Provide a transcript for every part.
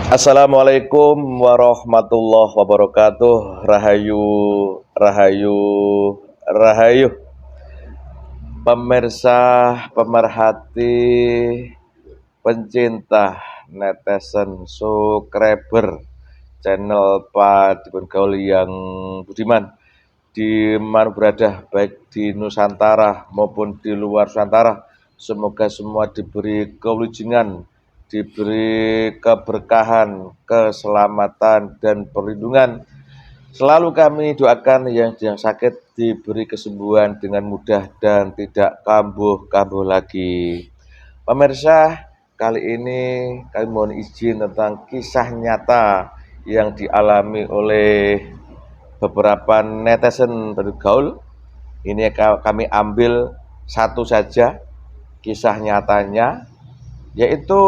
Assalamualaikum warahmatullahi wabarakatuh. Rahayu, rahayu, rahayu. Pemirsa, pemerhati, pencinta, netizen, subscriber channel Pak Dipun Gaul yang budiman di mana berada, baik di Nusantara maupun di luar Nusantara. Semoga semua diberi kewijinan, diberi keberkahan, keselamatan, dan perlindungan. Selalu kami doakan yang sakit diberi kesembuhan dengan mudah dan tidak kambuh-kambuh lagi. Pemirsa, kali ini kami mohon izin tentang kisah nyata yang dialami oleh beberapa netizen bergaul. Ini kami ambil satu saja kisah nyatanya, yaitu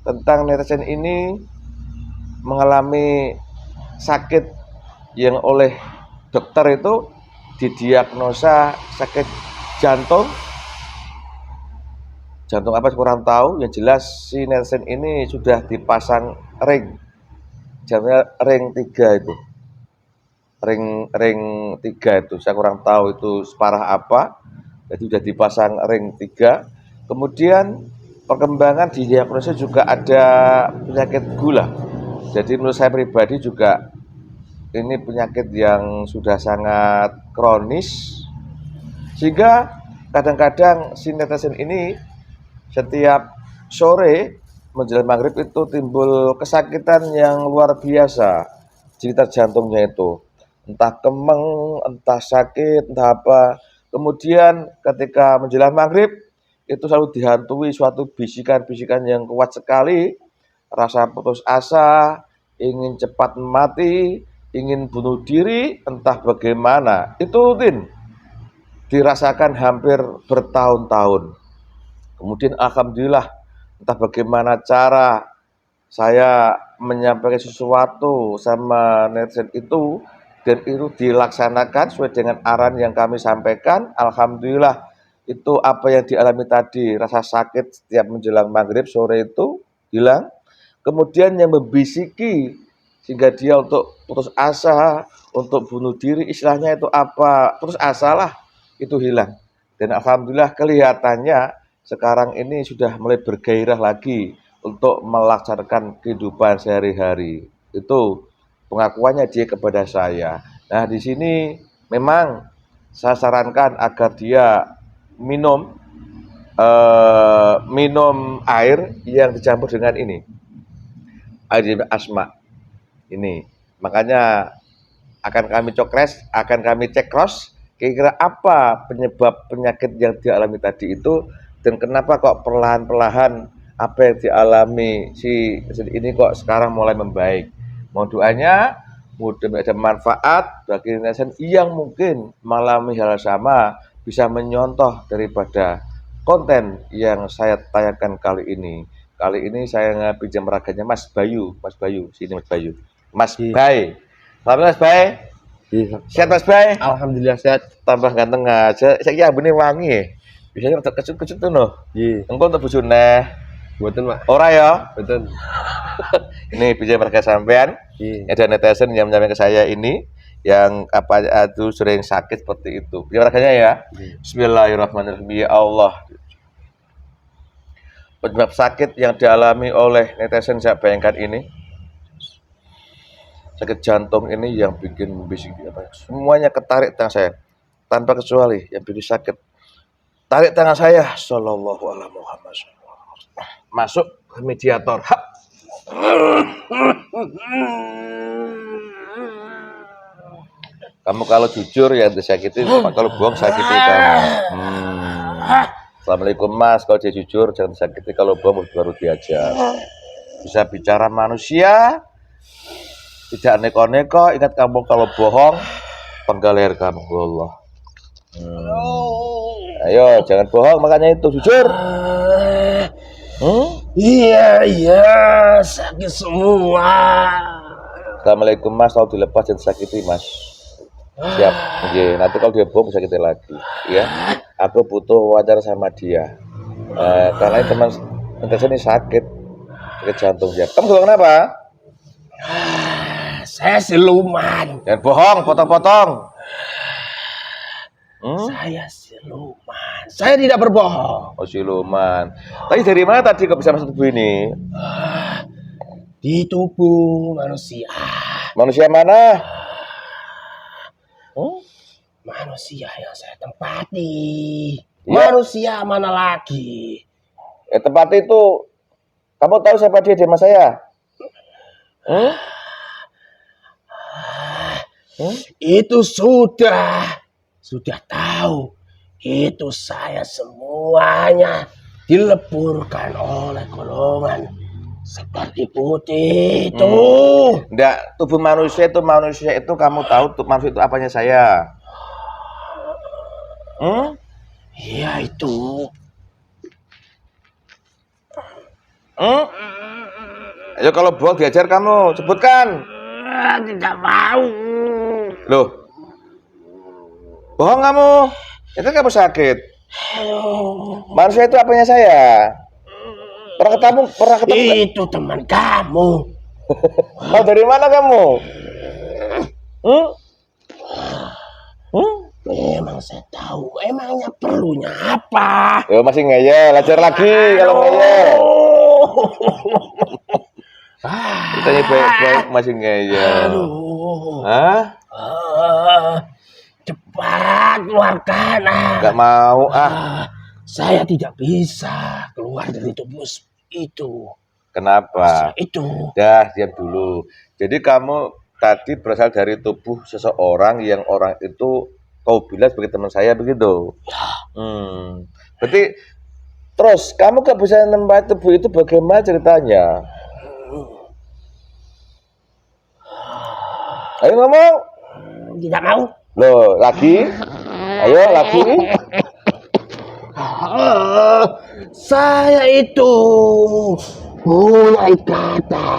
tentang netizen ini mengalami sakit yang oleh dokter itu didiagnosa sakit jantung apa kurang tahu. Yang jelas si netizen ini sudah dipasang ring, jamnya ring 3 itu, ring 3 itu saya kurang tahu itu separah apa, jadi sudah dipasang ring 3. Kemudian perkembangan di diagnosa juga ada penyakit gula. Jadi menurut saya pribadi juga ini penyakit yang sudah sangat kronis, sehingga kadang-kadang si netizen ini setiap sore menjelang maghrib itu timbul kesakitan yang luar biasa di sekitar jantungnya itu, entah kemeng, entah sakit, entah apa. Kemudian ketika menjelang maghrib itu selalu dihantui suatu bisikan-bisikan yang kuat sekali, rasa putus asa, ingin cepat mati, ingin bunuh diri, entah bagaimana. Itu rutin dirasakan hampir bertahun-tahun. Kemudian alhamdulillah, entah bagaimana cara saya menyampaikan sesuatu sama netizen itu, dan itu dilaksanakan sesuai dengan arahan yang kami sampaikan. Alhamdulillah, itu apa yang dialami tadi, rasa sakit setiap menjelang maghrib sore itu hilang. Kemudian yang membisiki sehingga dia untuk putus asa, untuk bunuh diri, istilahnya itu apa, putus asa lah, itu hilang. Dan alhamdulillah kelihatannya sekarang ini sudah mulai bergairah lagi untuk melaksanakan kehidupan sehari-hari. Itu pengakuannya dia kepada saya. Nah, di sini memang saya sarankan agar dia minum air yang dicampur dengan ini, air asma ini. Makanya akan kami cek cross kira-kira apa penyebab penyakit yang dialami tadi itu, dan kenapa kok perlahan-perlahan apa yang dialami si ini kok sekarang mulai membaik. Mohon doanya, mudah ada manfaat bagi netizen yang mungkin mengalami hal sama, bisa menyontoh daripada konten yang saya tayangkan kali ini. Kali ini saya pinjam raganya Mas Bayu, sini Mas Bayu. Mas Bay. Selamat Mas Bay. Sehat Mas Bay? Alhamdulillah sehat. Tambah ganteng aja. Saiki ambune wangi ya. Biasanya rada kecut-kecut tuh noh. Nggih. Engko untuk bojone. Mboten, Pak. Ora ya? Mboten. Ini pinjam raga sampean. Ada netizen yang menyampaikan ke saya ini yang apa itu sering sakit seperti itu. Pinjam raganya ya. Bismillahirrahmanirrahim. Ya Allah. Penyebab sakit yang dialami oleh netizen saya bayangkan ini, sakit jantung ini yang bikin bising apa, semuanya ketarik tangan saya tanpa kecuali yang bikin sakit. Tarik tangan saya, sallallahu alaihi Muhammad, masuk ke mediator. Kamu kalau jujur yang disakiti, kalau bohong sakiti kamu. Assalamualaikum Mas, kalau dia jujur jangan disakiti, kalau bohong baru diajar. Bisa bicara manusia, tidak neko-neko. Ingat kamu kalau bohong penggal leher kamu. Allah. Ayo jangan bohong, makanya itu jujur. Iya sakit semua. Assalamualaikum Mas, kalau dilepas jangan sakiti Mas. Siap. Oke, nanti kalau dia bohong sakiti lagi ya. Aku butuh wawancara sama dia, karena teman netizen ini sakit. Sakit jantung ya. Kamu golongan apa? Saya siluman. Jangan bohong, potong-potong. Saya siluman. Saya tidak berbohong. Oh, siluman. Tapi dari mana tadi kok bisa masuk tubuh ini? Di tubuh manusia. Manusia mana? Manusia yang saya tempati. Ya. Manusia mana lagi? Tempat itu, kamu tahu siapa dia di mas saya? Itu sudah tahu. Itu saya semuanya dileburkan oleh golongan seperti putih itu. Enggak, tubuh manusia itu kamu tahu tubuh manusia itu apanya saya? Iya itu. Ayo kalau bohong diajar kamu, sebutkan. Tidak mau. Loh, bohong kamu. Itu kamu sakit. Manusia itu apanya saya? Pernah ketemu? Itu teman kamu. Oh, dari mana kamu? Memang saya tahu. Emangnya perlunya apa? Yo masih ngeyel, ajar lagi kalau ngeyel. Ditanya baik-baik masih ngeyel. Hah? Cepat keluarkan. Gak mau Saya tidak bisa keluar dari tubuh itu. Kenapa? Itu. Dah, diam dulu. Jadi kamu tadi berasal dari tubuh seseorang yang orang itu kau bilang sebagai teman saya begitu. Berarti terus kamu gak bisa nembak tubuh itu bagaimana ceritanya? Ayo ngomong. Tidak mau. Loh, lagi? Ayo lagi. Saya itu mulai kata.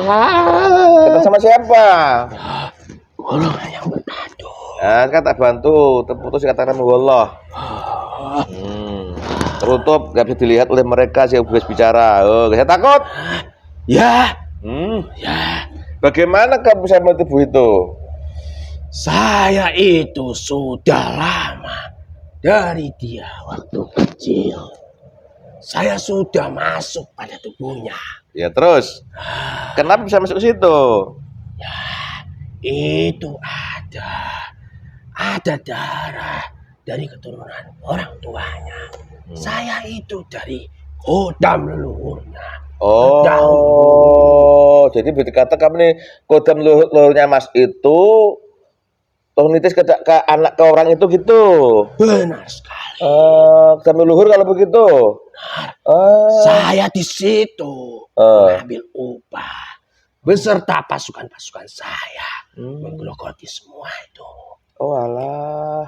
Kata sama siapa? Golongan yang bertato. Nah, kata bantu, terputus kata-kata Allah. Tertutup, gak bisa dilihat oleh mereka yang bisa bicara. Oh, saya takut. Ya. Ya. Bagaimana kamu bisa melihat tubuh itu? Saya itu sudah lama dari dia waktu kecil. Saya sudah masuk pada tubuhnya. Ya terus, kenapa bisa masuk ke situ? Ya, itu ada darah dari keturunan orang tuanya. Saya itu dari kodam leluhurnya. Oh, jadi berarti kata kamu nih kodam leluhurnya Mas itu tonitis ke anak ke orang itu gitu. Benar sekali. Kodam leluhur kalau begitu. Saya di situ mengambil upah beserta pasukan-pasukan saya menggelogoti semua itu. Oh alah.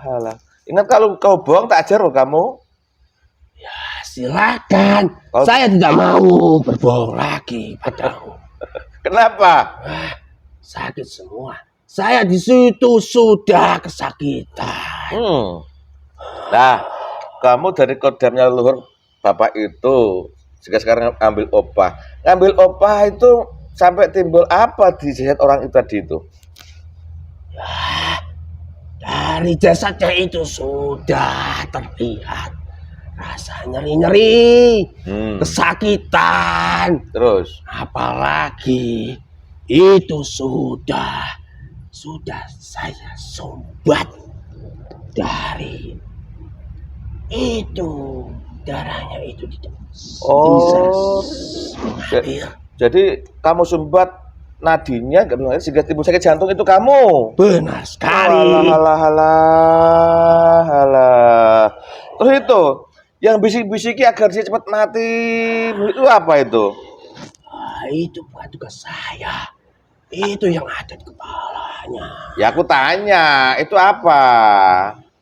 Ingat kalau kau bohong tak ajar loh kamu. Ya silakan. Saya tidak mau berbohong lagi padamu. Kenapa? Sakit semua. Saya di situ sudah kesakitan. Nah, kamu dari kodamnya leluhur bapak itu sekarang ambil opah. Ngambil opah itu sampai timbul apa di jasad orang itu tadi itu? Ya, dari jasadnya itu sudah terlihat rasa nyeri-nyeri, kesakitan. Terus? Apalagi itu sudah saya sumbat dari itu darahnya itu tidak bisa mengalir. Jadi kamu sumbat nadinya nggak bisa sehingga timbul sakit jantung itu kamu. Benar sekali. Halah. Terus itu yang bisik-bisiki agar dia cepat mati itu apa itu? Itu bukan tugas saya. Itu yang ada di kepalanya. Ya aku tanya, itu apa?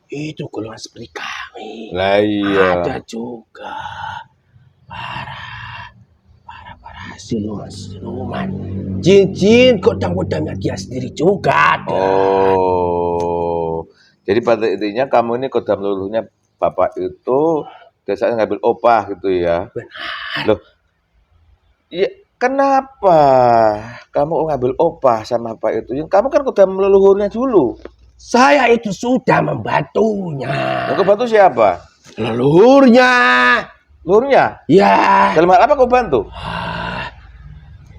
Itu golongan seperti kami. Lah iya. Ada juga para siluman. Jin-jin kodam-kodamnya dia sendiri juga ada. Oh. Jadi pada intinya kamu ini kodam leluhurnya bapak itu biasanya ngambil opah gitu ya. Benar. Loh. Iya, Kenapa kamu ngambil opah sama bapak itu? Yang kamu kan udah leluhurnya dulu. Saya itu sudah membantunya. Yang kau bantu siapa? Leluhurnya. Leluhurnya? Ya. Dalam hal apa kau bantu?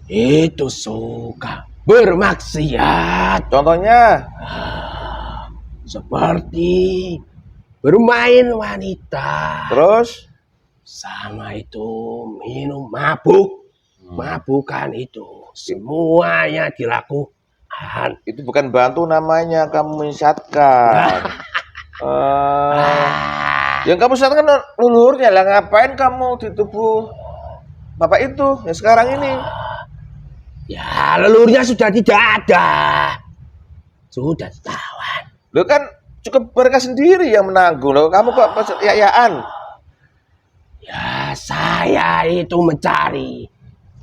Itu suka bermaksiat. Contohnya? Seperti bermain wanita. Terus? Sama itu minum mabuk. Mabukan itu semuanya dilakukan. Itu bukan bantu namanya, kamu menyesatkan. Yang kamu menyesatkan leluhurnya lah. Ngapain kamu di tubuh bapak itu yang sekarang ini? Ya leluhurnya sudah tidak ada. Sudah ditawan. Lo kan cukup mereka sendiri yang menanggung. Lo kamu kok ya-yaan? Ya saya itu mencari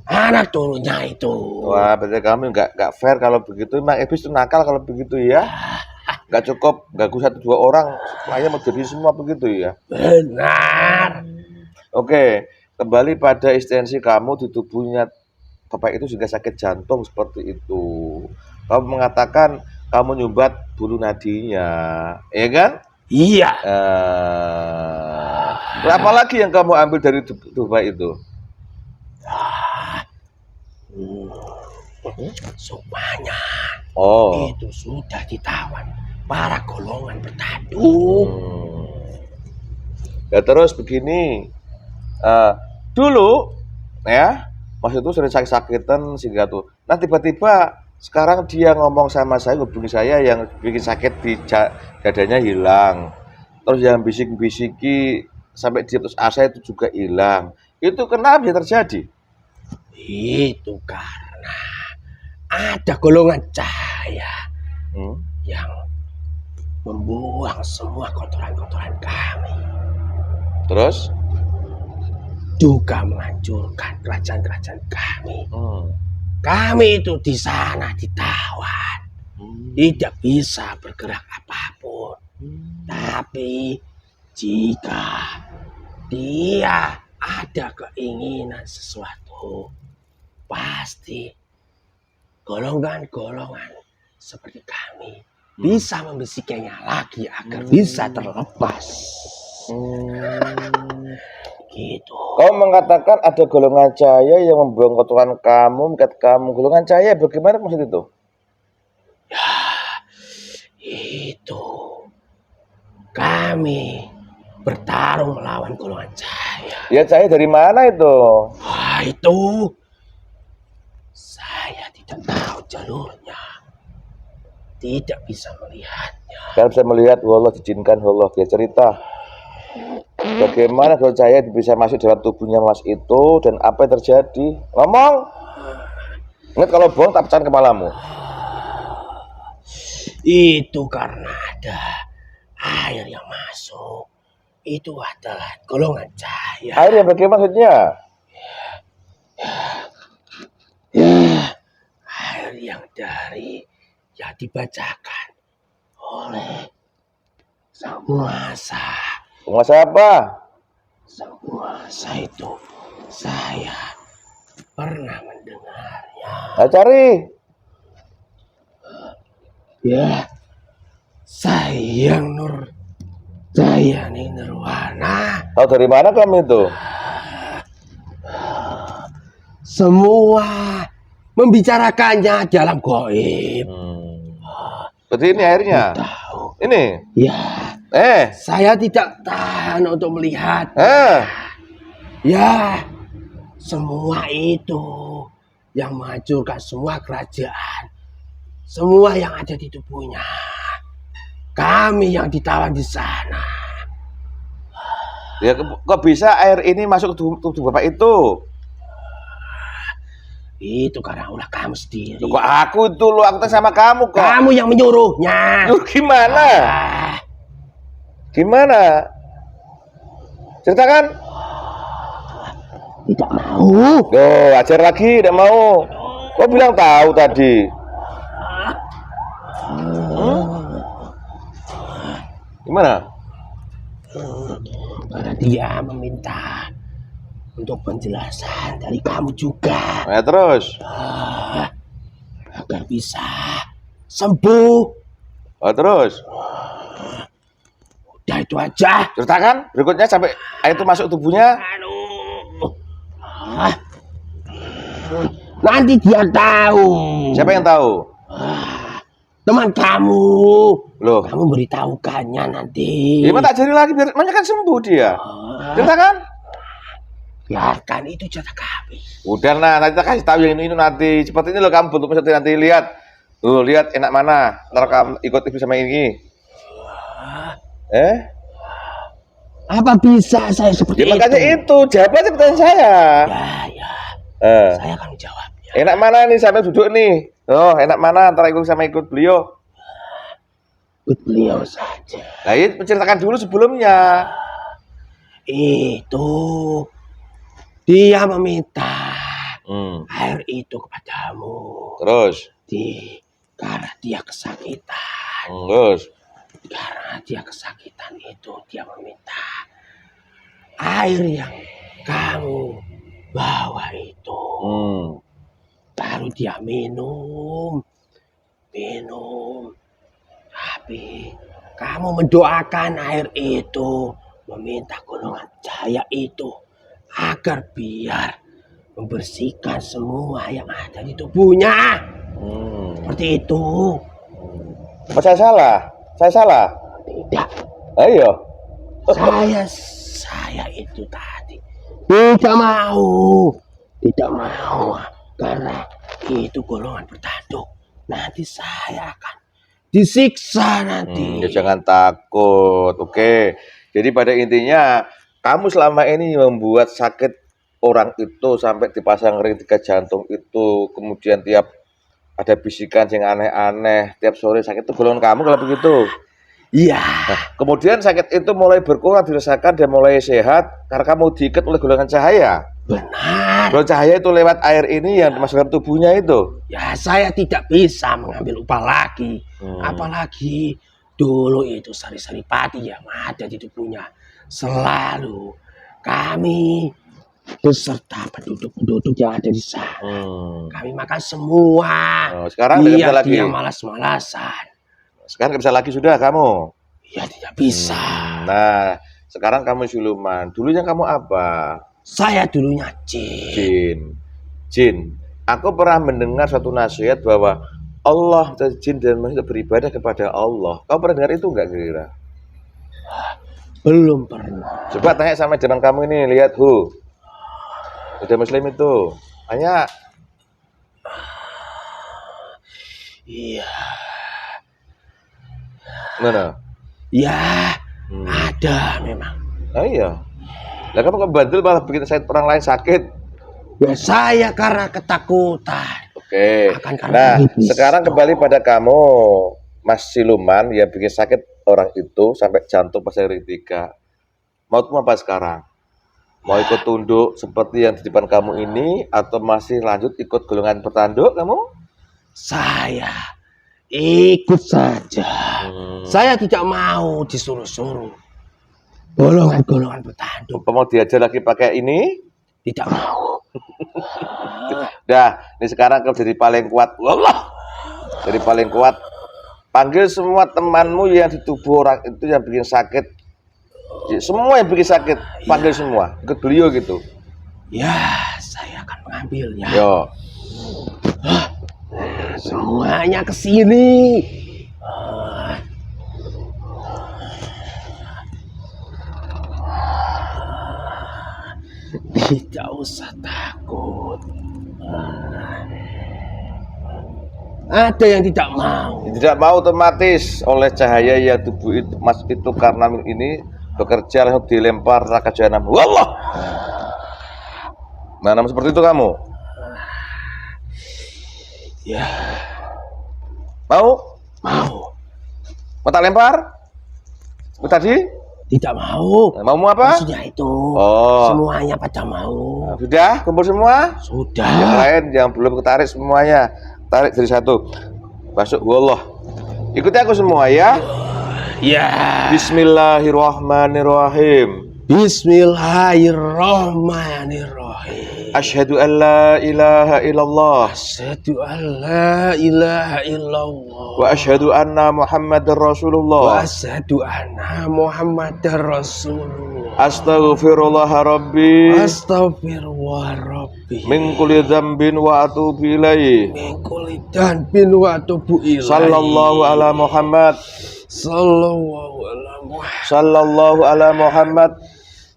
anak turunnya itu. Wah, berarti kamu nggak fair kalau begitu. Emang iblis itu nakal kalau begitu ya. Nggak cukup ganggu 1-2 orang, semuanya mau jadi semua begitu ya. Benar. Oke, kembali pada eksistensi kamu di tubuhnya bapak itu juga sakit jantung seperti itu. Kamu mengatakan kamu nyumbat bulu nadinya, ya kan? Iya. Apa lagi yang kamu ambil dari tubuh bapak itu? Semuanya itu sudah ditawan para golongan bertanduk. Ya terus begini, dulu ya Mas itu sering sakit-sakitan sehingga tuh. Nah tiba-tiba sekarang dia ngomong sama saya, hubungi saya, yang bikin sakit di dadanya hilang. Terus yang bisik-bisiki sampai dia terus asa itu juga hilang. Itu kenapa bisa terjadi? Itu karena ada golongan cahaya yang membuang semua kotoran-kotoran kami. Terus? Juga menghancurkan kerajaan-kerajaan kami. Kami itu di sana ditawan. Tidak bisa bergerak apapun. Tapi jika dia ada keinginan sesuatu, pasti golongan-golongan seperti kami bisa membisiknya lagi agar bisa terlepas. Gitu. Kau mengatakan ada golongan cahaya yang membuang kotoran kamu, mengikat kamu. Golongan cahaya bagaimana maksud itu? Ya, itu kami bertarung melawan golongan cahaya. Ya cahaya dari mana itu? Itu saya tidak tahu jalurnya, tidak bisa melihatnya. Saya bisa melihat, Allah diizinkan, Allah dia cerita. Bagaimana kalau cahaya bisa masuk dalam tubuhnya Mas itu dan apa yang terjadi? Ngomong. Ingat kalau bohong tak pecahin kepalamu. Itu karena ada air yang masuk. Itu adalah golongan cahaya. Air yang bagaimana maksudnya? Ya, air yang yang dibacakan oleh Sang Penguasa. Penguasa apa? Sang Penguasa itu saya pernah mendengarnya. Nah, cari. Ya, Sayang Nur Jayani Nirwana. Tahu dari mana kamu itu? Semua membicarakannya dalam gaib. Berarti ini airnya? Tahu. Ini? Ya. Saya tidak tahan untuk melihat. Ya, semua itu yang menghancurkan semua kerajaan, semua yang ada di tubuhnya. Kami yang ditawan di sana. Ya, kok bisa air ini masuk ke tubuh bapak itu? Itu karena ulah kamu sendiri. Kok aku itu lo, aku sama kamu kok. Kamu yang menyuruhnya. Gimana? Gimana? Ceritakan. Tidak mau. Ajar lagi, tidak mau. Kok bilang tahu tadi? Gimana? Karena dia meminta untuk penjelasan dari kamu juga. Ya terus. Agar bisa sembuh. Oh terus. Udah itu aja. Ceritakan berikutnya sampai air itu masuk tubuhnya. Aduh. Nanti dia tahu. Siapa yang tahu? Teman kamu. Loh. Kamu beritahukannya nanti. Gimana tak jadi lagi biar makanya kan sembuh dia. Ceritakan. Biarkan itu jatah kami. Udah nah, nanti kita kasih tahu yang ini nanti. Seperti ini loh kamu bentuk seperti nanti lihat. Tuh, lihat enak mana. Ntar kamu ikut sama ini. Apa bisa saya seperti ya, makanya itu. Jawab aja pertanyaan saya. Ya. Saya akan menjawabnya. Enak mana nih sampai duduk nih? Oh, enak mana antara ikut sama ikut beliau? Ikut beliau saja. Nah, ini menceritakan dulu sebelumnya. Itu dia meminta air itu kepadamu. Terus? Karena dia kesakitan. Terus? Karena dia kesakitan itu dia meminta air yang kamu bawa itu. Baru dia minum. Tapi kamu mendoakan air itu, meminta golongan cahaya itu agar biar membersihkan semua yang ada di tubuhnya. Seperti itu. Apa saya salah? Saya salah? Tidak. Ayo. Saya itu tadi tidak mau karena itu golongan bertanduk. Nanti saya akan disiksa nanti. Ya jangan takut, oke. Jadi pada intinya kamu selama ini membuat sakit orang itu sampai dipasang ring 3 jantung itu, kemudian tiap ada bisikan yang aneh-aneh, tiap sore sakit itu golongan kamu kalau begitu. Iya. Nah, kemudian sakit itu mulai berkurang, dirasakan dan mulai sehat karena kamu diikat oleh golongan cahaya. Benar. Golongan cahaya itu lewat air ini yang dimasukkan tubuhnya itu. Ya saya tidak bisa mengambil upah lagi. Apalagi dulu itu Sari-Saripati yang ada di tubuhnya. Selalu kami beserta penduduk-penduduk yang ada di sana. Kami makan semua. Sekarang tidak bisa lagi. Dia malas-malasan. Sekarang nggak bisa lagi sudah kamu. Ya tidak bisa. Nah, sekarang kamu siluman. Dulunya kamu apa? Saya dulunya jin. Aku pernah mendengar suatu nasihat bahwa Allah, jin dan manusia beribadah kepada Allah. Kau pernah dengar itu enggak kira-kira? Belum pernah. Coba tanya sama zaman kamu ini, lihat udah muslim itu. Tanya. Iya. Mana? Ya, ada memang. Oh iya. Lah kamu kok bandel malah bikin orang lain sakit? Ya saya karena ketakutan. Oke. Nah, sekarang kembali pada kamu, Mas Siluman, yang bikin sakit orang itu sampai jantung pasang ring 3. Maumu apa sekarang? Mau ikut tunduk seperti yang di depan kamu ini, atau masih lanjut ikut golongan petanduk kamu? Saya ikut saja. Saya tidak mau disuruh-suruh golongan-golongan petanduk. Mau diajar lagi pakai ini? Tidak mau. Dah, ini sekarang kau jadi paling kuat. Wallah. Jadi paling kuat. Panggil semua temanmu yang di tubuh orang itu yang bikin sakit. Semua yang bikin sakit, panggil semua. Ikut beliau gitu. Ya, saya akan mengambilnya. Yo. Semuanya ke sini. Tidak usah takut. Ada yang tidak mau. Tidak mau otomatis oleh cahaya yang tubuh itu mas itu karena ini bekerja langsung dilempar neraka jahanam. Wallah. Nah, namun seperti itu kamu. Ya. Mau? Mau. Mau tak lempar? Tadi? Tidak mau. Nah, maumu apa? Maksudnya itu. Oh. Semuanya pada mau. Nah, sudah kumpul semua? Sudah. Yang lain yang belum ketarik semuanya. Tarik dari satu. Masuk wallah. Ikuti aku semua ya. Ya. Bismillahirrahmanirrahim. Bismillahirrahmanirrahim. Asyhadu an la ilaha illallah Asyhadu an la ilaha illallah. wa asyhadu anna Muhammadar Wa Rasulullah. asyhadu anna Muhammadar Rasulullah. Astaghfirullah rabbi Astagfirullah Rabbi. min kulli dzambin wa atubu ilaihi. Min kulli dhanbin wa atubu ilaihi. Sallallahu ala Muhammad. Sallallahu ala Muhammad. Sallallahu ala Muhammad.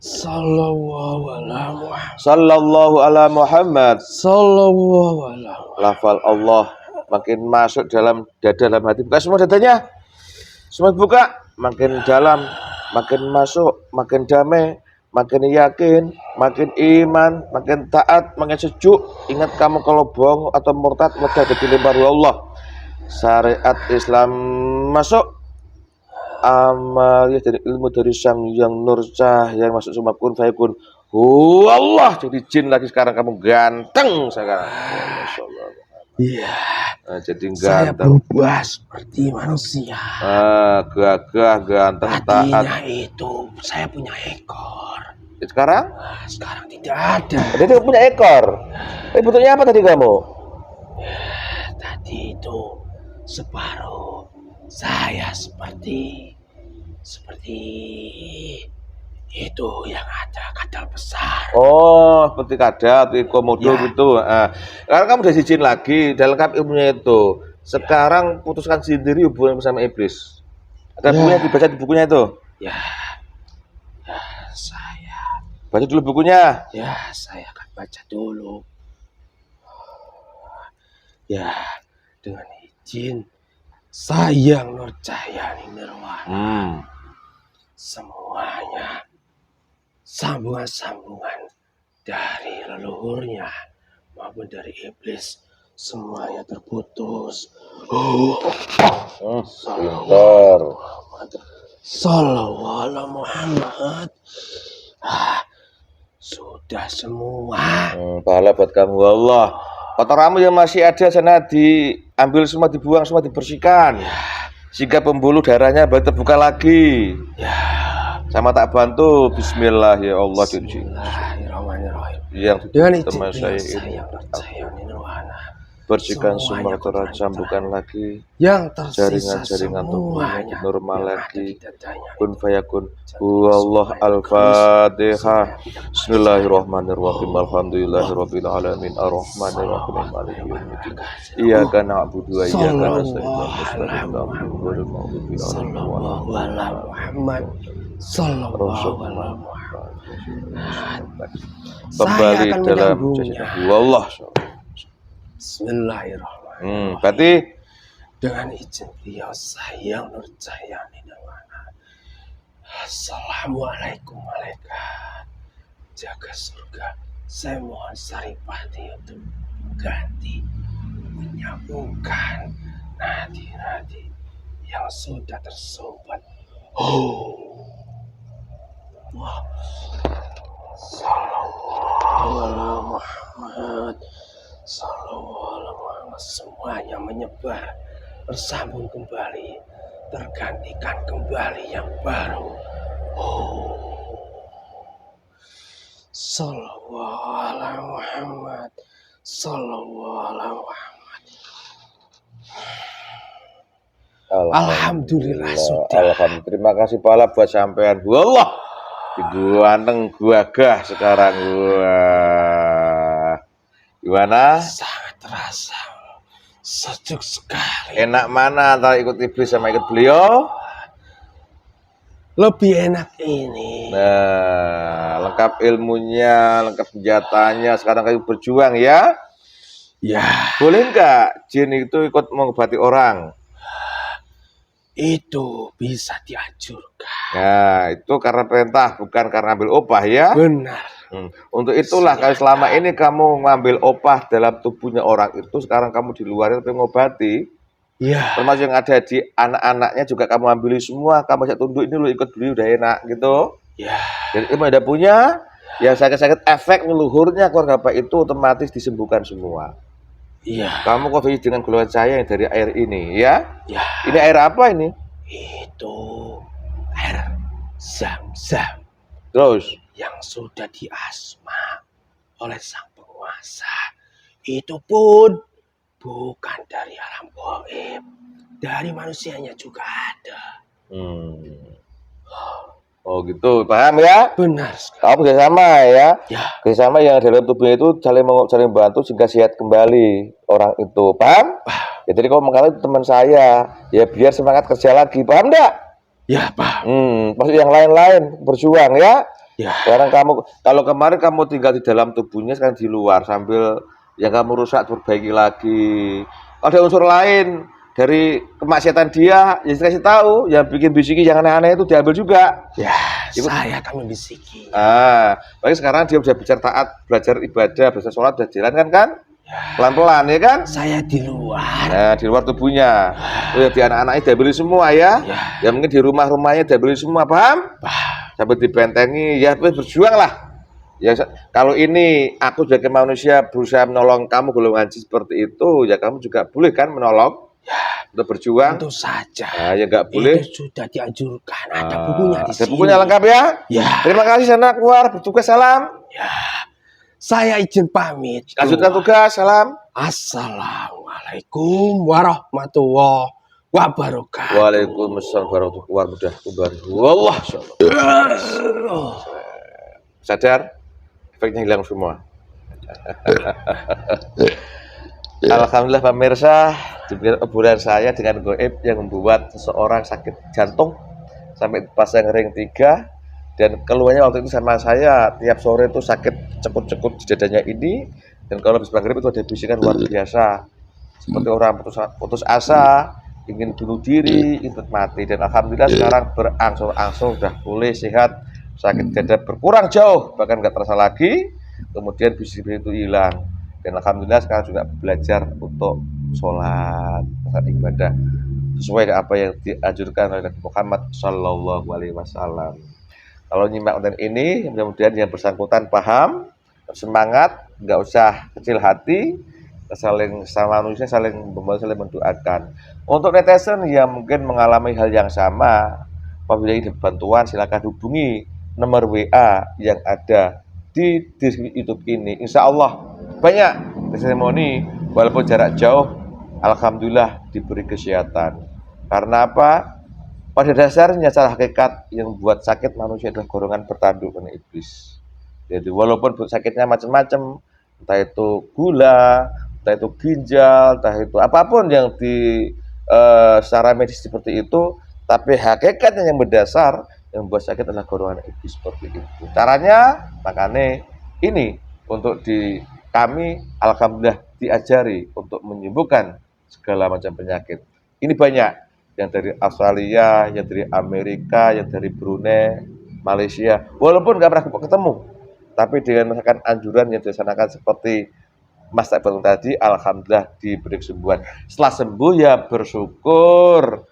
Sallallahu ala Muhammad. Sallallahu ala Muhammad. Sallallahu ala Muhammad. Lafal Allah makin masuk dalam dada, dalam hati. Buka semua dadanya. Semua buka. Makin dalam, makin masuk, makin damai, makin yakin, makin iman, makin taat, makin sejuk. Ingat kamu kalau bohong atau murtad mudah dilempar Allah. Syariat Islam masuk. Amal dari ilmu dari Sang Yang Nur Cahaya yang masuk semua kun fayakun. Allah jadi jin lagi sekarang, kamu ganteng sekarang. Masya Allah. Iya, Jadi saya ganteng. berubah seperti manusia. Gagah, ganteng, Tadinya taat. itu saya punya ekor. Sekarang? Nah, sekarang tidak ada. Dia tidak punya ekor. Bentuknya apa tadi kamu? Tadi itu separuh saya seperti itu yang ada kadal besar. Oh, seperti kadat, komodo Ya. gitu. Sekarang kamu udah izin lagi, udah lengkap ilmunya itu. Sekarang putuskan sendiri hubungan bersama iblis. Ada Ya. bukunya dibaca di bukunya itu. Ya, saya Baca dulu bukunya. akan baca dulu. Ya, dengan izin Sayang Nur Cahyani Nirwana. Semuanya sambungan-sambungan dari leluhurnya maupun dari iblis semuanya terputus. Pintar. Sallallahu ala Muhammad. Sudah semua. Pahala buat kamu Allah. Kotoranmu yang masih ada sana diambil semua, dibuang semua, dibersihkan. Sehingga pembuluh darahnya baru terbuka lagi. Sama tak bantu. Bismillah ya Allah. Bismillahirrahmanirrahim. Yang Dengan teman izin saya saya ini Nur Cahyani Nirwana. bersihkan Semuanya semua kotoran, sambungkan lagi Yang tersisa jaringan-jaringan tubuhnya semuanya normal yang ada lagi. di dadanya. Kun fayakun. Huwallah al-Fatihah. Bismillahirrahmanirrahim. Alhamdulillahirabbil alamin. Arrahmanirrahim. Maliki yaumiddin. Iyyaka na'budu wa iyyaka nasta'in. Sallallahu ala Muhammad. Sallallahu ala Muhammad. Kembali akan dalam menyambungnya. Allah. Bismillahirrahmanirrahim. Berarti Dengan izin beliau Sayang Nur Cahyani Nirwana. Assalamualaikum malaikat jaga surga. Saya mohon Saripati untuk mengganti, menyambungkan nadi-nadi yang sudah tersumbat. Wah. Sallallahu ala Muhammad. Sallallahu ala Muhammad. Semuanya menyebar, bersambung kembali, tergantikan kembali yang baru. Sallallahu ala Muhammad. Sallallahu ala Muhammad. Alhamdulillah sudah. Alhamdulillah. Terima kasih pahala buat sampean. Allah. Ganteng gagah sekarang gua. Gimana? Sangat terasa sejuk sekali. Enak mana antara ikut iblis sama ikut beliau? Lebih enak ini. Nah, lengkap ilmunya, lengkap senjatanya. Sekarang kayu berjuang ya. Ya, Boleh nggak jin itu ikut mengobati orang? itu bisa dianjurkan. Nah, itu karena perintah, bukan karena ambil opah ya. Benar. Untuk itulah kalau selama ini kamu ngambil opah dalam tubuhnya orang itu, sekarang kamu di luar itu mengobati. Ya, Termasuk yang ada di anak-anaknya juga kamu ambil semua. Kamu bisa tunduk ini, lu ikut beli udah enak gitu. ya, Dan ilmu ada punya, yang sakit-sakit efek leluhurnya keluarga bapak itu otomatis disembuhkan semua. ya, Kamu kopi dengan golongan cahaya yang dari air ini ya. ya. Ini air apa ini? Itu air zam-zam. Terus? yang sudah diasma oleh sang penguasa itu pun bukan dari alam gaib, dari manusianya juga ada. Oh gitu, paham ya? Benar sekali. Kamu kerjasama ya? Ya, Kerjasama yang dalam tubuhnya itu saling bantu sehingga sehat kembali orang itu, paham? Ya jadi kalau mengatakan teman saya, ya biar semangat kerja lagi, paham enggak? ya Pak. Maksud yang lain-lain berjuang ya. Ya, Sekarang kamu, kalau kemarin kamu tinggal di dalam tubuhnya, sekarang di luar sambil yang kamu rusak perbaiki lagi. Ada unsur lain dari kemaksiatan dia, ya dikasih tahu, yang bikin bisiki yang aneh-aneh itu diambil juga. ya, Ibu- saya akan membisiki. Paling sekarang dia udah belajar taat, belajar ibadah, belajar sholat, udah jalan kan? Pelan-pelan ya kan? Saya di luar. Nah, di luar tubuhnya. Oh, ya, di anak-anaknya diambil semua ya. Ya, Ya mungkin di rumah-rumahnya diambil semua, paham? Sampai dibentengi, ya berjuang lah. Ya kalau ini aku sebagai manusia berusaha menolong kamu golongan jin seperti itu, ya kamu juga boleh kan menolong untuk berjuang. tentu saja. Nah, ya nggak boleh. Itu sudah dianjurkan. Ada bukunya di Ada sini. bukunya lengkap ya. Ya, Terima kasih sana keluar bertugas, salam. ya. Saya izin pamit. Lanjutkan tugas, salam. Assalamualaikum warahmatullahi wabarakatuh. Waalaikumsalam warahmatullahi wabarakatuh. Wallah. Sadar, efeknya hilang semua. Alhamdulillah pemirsa, demikian obrolan saya dengan goib yang membuat seseorang sakit jantung sampai pasang ring 3, dan keluarnya waktu itu sama saya tiap sore itu sakit cekut-cekut di dadanya ini, dan kalau habis maghrib itu ada bisikan luar biasa seperti orang putus asa, ingin bunuh diri, ingin mati, dan alhamdulillah sekarang berangsur-angsur sudah pulih sehat, sakit dada berkurang jauh, bahkan nggak terasa lagi, kemudian bisik-bisik itu hilang. Dan alhamdulillah sekarang juga belajar untuk sholat, ibadah sesuai dengan apa yang dianjurkan oleh Nabi Muhammad Shallallahu Alaihi Wasallam. Kalau nyimak konten ini, mudah-mudahan yang bersangkutan paham, semangat, nggak usah kecil hati, saling sama manusia, saling membantu, saling mendoakan. Untuk netizen yang mungkin mengalami hal yang sama, apabila ingin bantuan silakan hubungi nomor WA yang ada di deskripsi YouTube ini. Insya Allah banyak testimoni walaupun jarak jauh, alhamdulillah diberi kesehatan. Karena apa? Pada dasarnya secara hakikat yang buat sakit manusia adalah golongan bertanduk dengan iblis. Jadi walaupun sakitnya macam-macam, entah itu gula, entah itu ginjal, entah itu apapun yang secara medis seperti itu, tapi hakikatnya yang berdasar yang membuat sakit adalah golongan iblis seperti itu. Caranya makanya ini untuk kami alhamdulillah diajari untuk menyembuhkan segala macam penyakit. Ini banyak yang dari Australia, yang dari Amerika, yang dari Brunei, Malaysia. Walaupun nggak pernah ketemu, tapi dengan misalkan anjuran yang dilaksanakan seperti Mas Iqbal tadi, alhamdulillah diberi kesembuhan. Setelah sembuh ya bersyukur.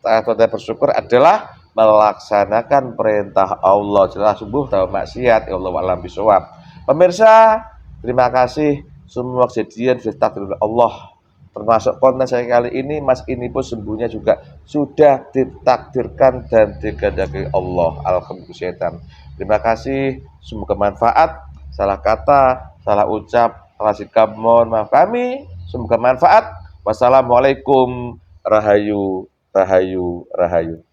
Tanda bersyukur adalah melaksanakan perintah Allah. Setelah sembuh tahu maksiat, ya Allah wa'alam bisawab. Pemirsa, terima kasih semua kejadian sudah ditakdir oleh Allah. Termasuk konten saya kali ini, Mas ini pun sembuhnya juga sudah ditakdirkan dan digandaki Allah. Alhamdulillah. Terima kasih, semoga manfaat. Salah kata, salah ucap, salah sikap, mohon maaf kami. Semoga manfaat. Wassalamualaikum. Rahayu, rahayu, rahayu.